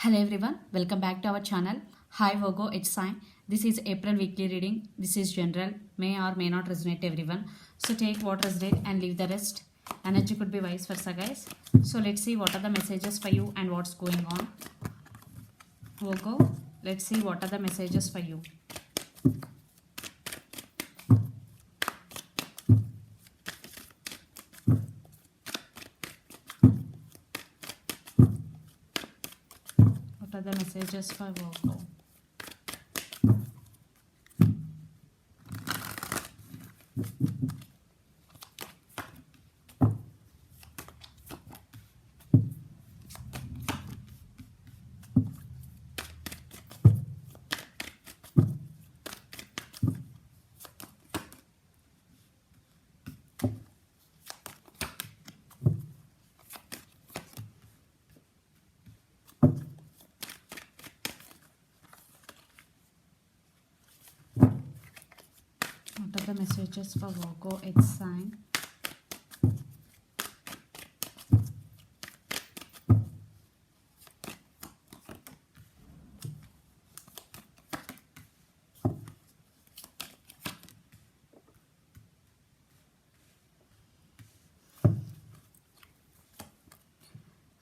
Hello everyone, welcome back to our channel. Hi Virgo, it's sign. This is April weekly reading. This is general, may or may not resonate everyone. So take what resonate and leave the rest. Energy could be vice versa, guys. So let's see what are the messages for you and what's going on. Virgo, let's see what are the messages for you. What are the messages for Virgo? What are the messages for Virgo? It's sign.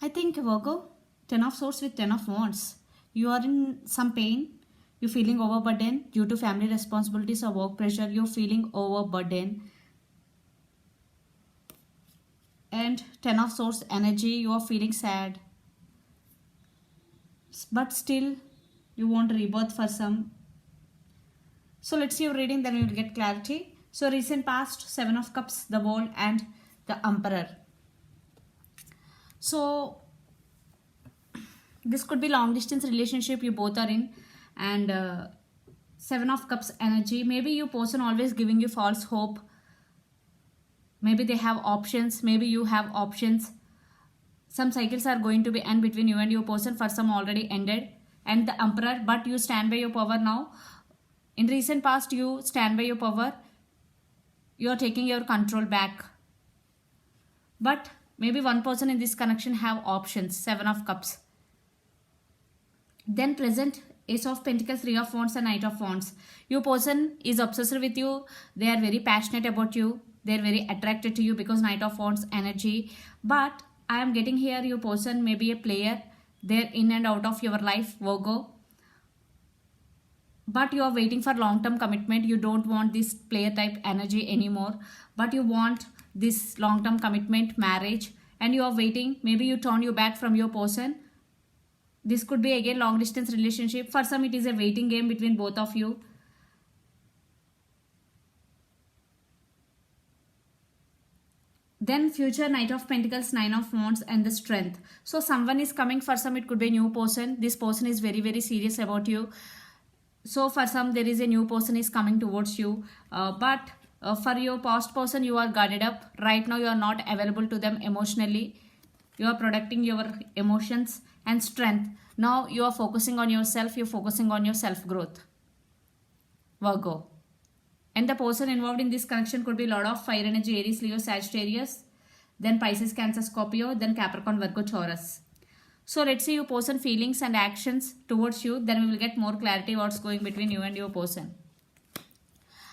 I think Virgo, 10 of Swords with 10 of Wands. You are in some pain. You're feeling overburdened due to family responsibilities or work pressure. You're feeling overburdened. And 10 of Swords energy, you are feeling sad. But still, you want rebirth for some. So let's see your reading, then we will get clarity. So recent past, 7 of Cups, the World and the Emperor. So this could be long distance relationship you both are in, and 7 of Cups energy. Maybe your person always giving you false hope. Maybe they have options, maybe you have options. Some cycles are going to be end between you and your person. For some already ended, and the Emperor, but you stand by your power now. In recent past, you stand by your power. You are taking your control back. But maybe one person in this connection have options. 7 of Cups. Then present, Ace of Pentacles, 3 of Wands and Knight of Wands. Your person is obsessed with you. They are very passionate about you. They are very attracted to you because Knight of Wands energy. But I am getting here your person may be a player. They are in and out of your life, Virgo. But you are waiting for long-term commitment. You don't want this player type energy anymore. But you want this long-term commitment, marriage. And you are waiting. Maybe you turn your back from your person. This could be again long distance relationship. For some it is a waiting game between both of you. Then future, Knight of Pentacles, 9 of Wands and the Strength. So someone is coming. For some it could be a new person. This person is very, very serious about you. So for some there is a new person is coming towards you. But for your past person you are guarded up. Right now you are not available to them emotionally. You are protecting your emotions and strength. Now you are focusing on yourself. You're focusing on your self-growth, Virgo. And the person involved in this connection could be Lord of Fire energy, Aries, Leo, Sagittarius. Then Pisces, Cancer, Scorpio. Then Capricorn, Virgo, Taurus. So let's see your person feelings and actions towards you. Then we will get more clarity what's going between you and your person.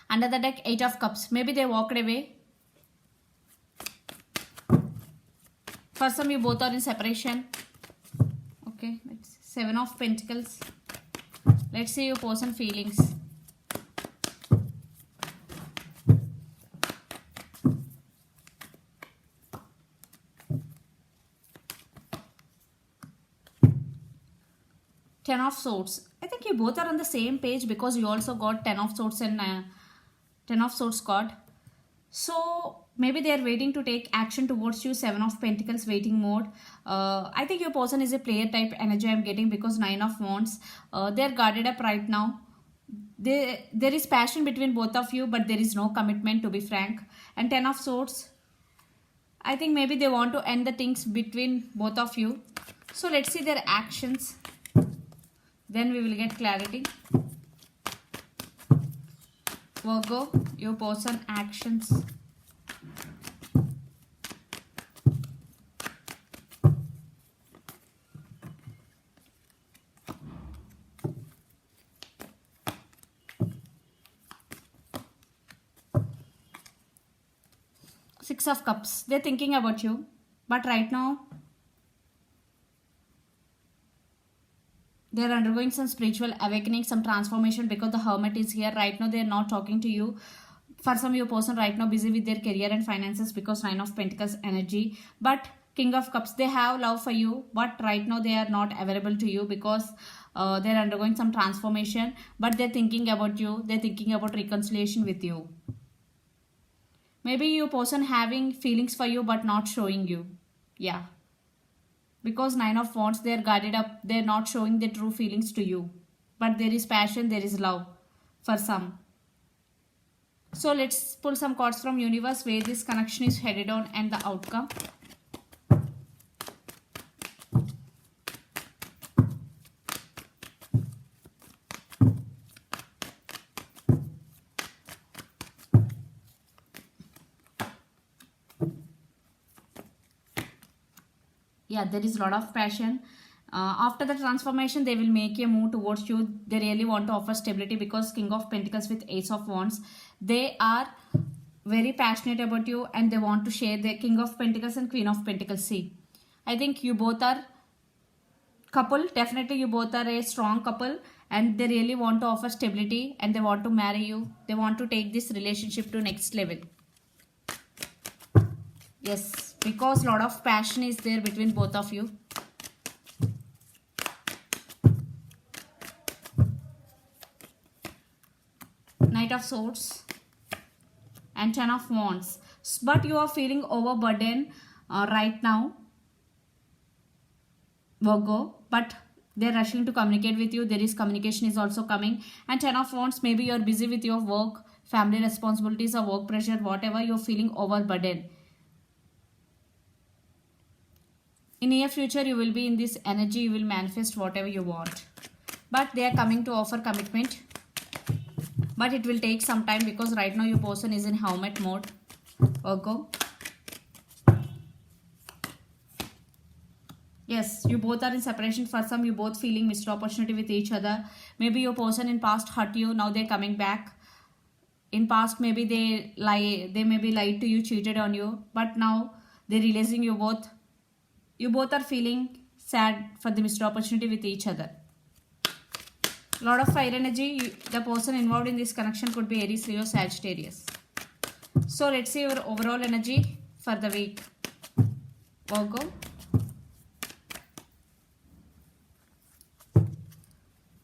Under the deck, 8 of Cups. Maybe they walked away. For some you both are in separation. Okay, let's see. 7 of Pentacles. Let's see your person feelings. Ten of Swords. I think you both are on the same page because you also got 10 of Swords and 10 of Swords card. So maybe they are waiting to take action towards you. 7 of Pentacles, waiting mode. I think your person is a player type energy I'm getting because 9 of Wands. They are guarded up right now. There is passion between both of you, but there is no commitment, to be frank. And 10 of Swords. I think maybe they want to end the things between both of you. So let's see their actions. Then we will get clarity. Virgo, your person actions. Six of Cups. They're thinking about you. But right now, they're undergoing some spiritual awakening, some transformation, because the Hermit is here. Right now, they're not talking to you. For some, your person right now busy with their career and finances because Nine of Pentacles energy. But King of Cups, they have love for you, but right now they are not available to you because they're undergoing some transformation. But they're thinking about you. They're thinking about reconciliation with you. Maybe your person having feelings for you but not showing you. Yeah. Because Nine of Wands, they're guarded up. They're not showing their true feelings to you. But there is passion, there is love for some. So let's pull some cards from universe where this connection is headed on and the outcome. Yeah, there is a lot of passion. After the transformation, they will make a move towards you. They really want to offer stability because King of Pentacles with Ace of Wands, they are very passionate about you and they want to share the King of Pentacles and Queen of Pentacles. See, I think you both are couple. Definitely you both are a strong couple and they really want to offer stability and they want to marry you. They want to take this relationship to next level. Yes, because a lot of passion is there between both of you. Knight of Swords and Ten of Wands. But you are feeling overburdened right now, Virgo. But they're rushing to communicate with you. There is communication is also coming. And Ten of Wands, maybe you're busy with your work, family responsibilities or work pressure, whatever, you're feeling overburdened. In near future, you will be in this energy, you will manifest whatever you want. But they are coming to offer commitment. But it will take some time because right now your person is in hermit mode. Virgo. Yes, you both are in separation. For some, you both feeling missed opportunity with each other. Maybe your person in past hurt you, now they're coming back. In past, maybe they maybe lied to you, cheated on you. But now they're realizing you both are feeling sad for the missed opportunity with each other. Lot of fire energy. The person involved in this connection could be Aries, Leo, Sagittarius. So let's see your overall energy for the week. Virgo.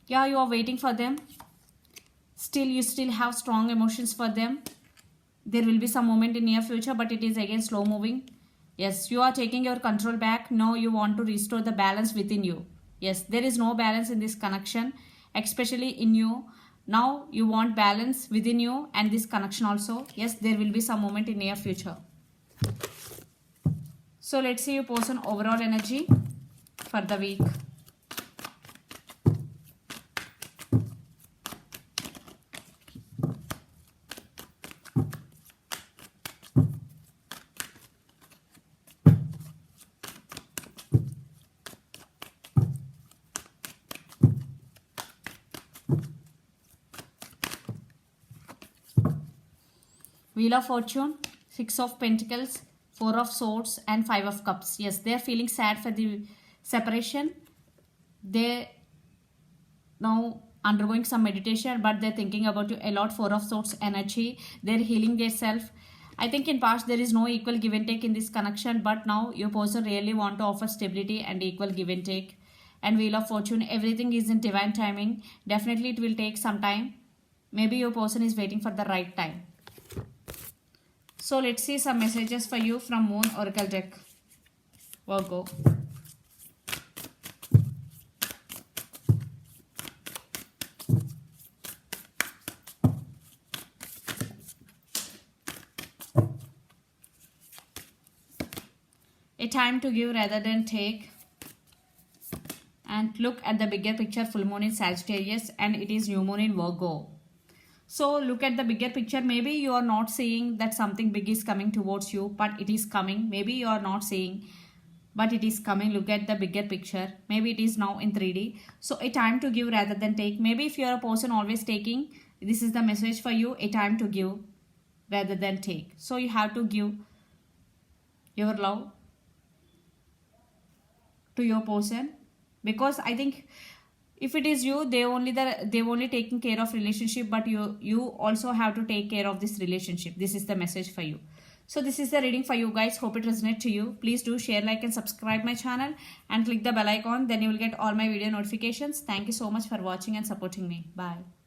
Yeah, you are waiting for them. You still have strong emotions for them. There will be some moment in near future, but it is again slow moving. Yes, you are taking your control back. Now you want to restore the balance within you. Yes, there is no balance in this connection, especially in you. Now you want balance within you and this connection also. Yes, there will be some moment in near future. So let's see your person overall energy for the week. Wheel of Fortune, Six of Pentacles, Four of Swords and Five of Cups. Yes, they are feeling sad for the separation. They now undergoing some meditation, but they're thinking about you a lot. Four of Swords energy. They're healing themselves. I think in past there is no equal give and take in this connection, but now your person really want to offer stability and equal give and take. And Wheel of Fortune, everything is in divine timing. Definitely it will take some time. Maybe your person is waiting for the right time. So let's see some messages for you from Moon Oracle deck. Virgo. A time to give rather than take. And look at the bigger picture. Full moon in Sagittarius and it is new moon in Virgo. So look at the bigger picture. Maybe you are not seeing that something big is coming towards you, but it is coming. Maybe you are not seeing, but it is coming. Look at the bigger picture. Maybe it is now in 3D. So a time to give rather than take. Maybe if you are a person always taking, this is the message for you. A time to give rather than take. So you have to give your love to your person, because I think if it is you, they've only taken care of relationship, but you also have to take care of this relationship. This is the message for you. So this is the reading for you guys. Hope it resonates to you. Please do share, like, and subscribe my channel and click the bell icon. Then you will get all my video notifications. Thank you so much for watching and supporting me. Bye.